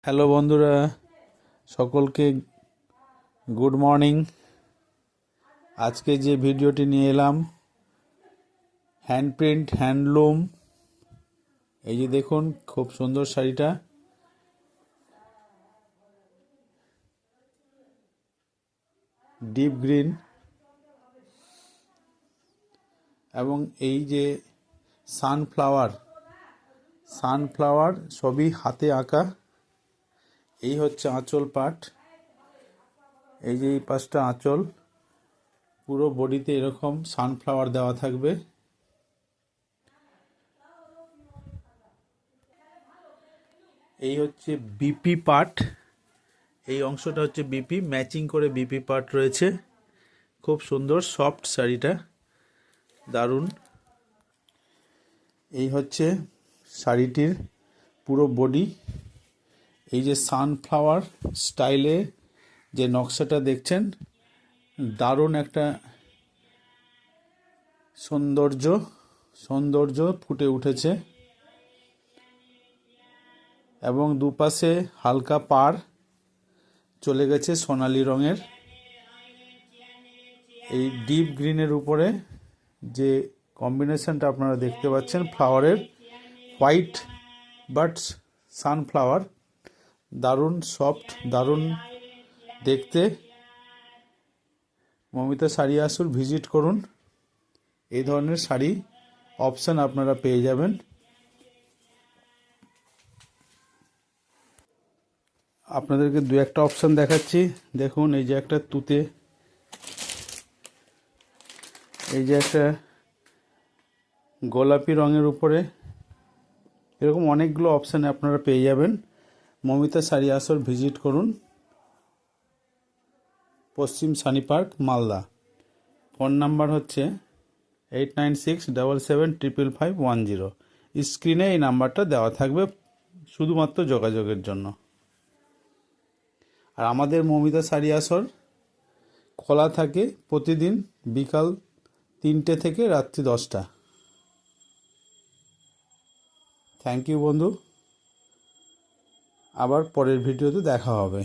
Hello বন্ধুরা, সকলকে good morning. আজকে যে ভিডিওটি নিয়ে এলাম হ্যান্ডপ্রিন্ট হ্যান্ডলুম। এই যে দেখুন, খুব সুন্দর শাড়িটা, ডিপ গ্রিন, এবং এই যে সানফ্লাওয়ার সবই হাতে আঁকা। এই হচ্ছে আঁচল পাট। এই যে এই পাশটা আঁচল, পুরো বডিতে এরকম সানফ্লাওয়ার দেওয়া থাকবে। এই হচ্ছে বিপি পাট, এই অংশটা হচ্ছে বিপি, ম্যাচিং করে বিপি পাট রয়েছে। খুব সুন্দর সফট শাড়িটা, দারুণ। এই হচ্ছে শাড়িটির পুরো বডি। এই যে সানফ্লাওয়ার স্টাইলে যে নকশাটা দেখছেন, দারুণ একটা সৌন্দর্য ফুটে উঠেছে। এবং দুপাশে হালকা পাড় চলে গেছে সোনালি রঙের। এই ডিপ গ্রিনের উপরে যে কম্বিনেশনটা আপনারা দেখতে পাচ্ছেন, ফ্লাওয়ারের হোয়াইট বাটস সানফ্লাওয়ার, দারুণ সফট, দারুণ দেখতে। মমিতা শাড়ি আসুন, ভিজিট করুন। এই ধরনের শাড়ি অপশান আপনারা পেয়ে যাবেন। আপনাদেরকে দু একটা অপশান দেখাচ্ছি। দেখুন, এই যে একটা তুতে, এই যে একটা গোলাপি রঙের উপরে, এরকম অনেকগুলো অপশানে আপনারা পেয়ে যাবেন। মমিতা শাড়ি আসর ভিজিট করুন, পশ্চিম Sunny park, Malda. Phone number হচ্ছে 8967755510। স্ক্রিনে এই নাম্বারটা দেওয়া থাকবে শুধুমাত্র যোগাযোগের জন্য। আর আমাদের মমিতা শাড়ি আসর খোলা থাকে প্রতিদিন বিকাল 3টে থেকে রাত্রি 10টা। থ্যাংক ইউ বন্ধু, আবার পরের ভিডিওতে দেখা হবে।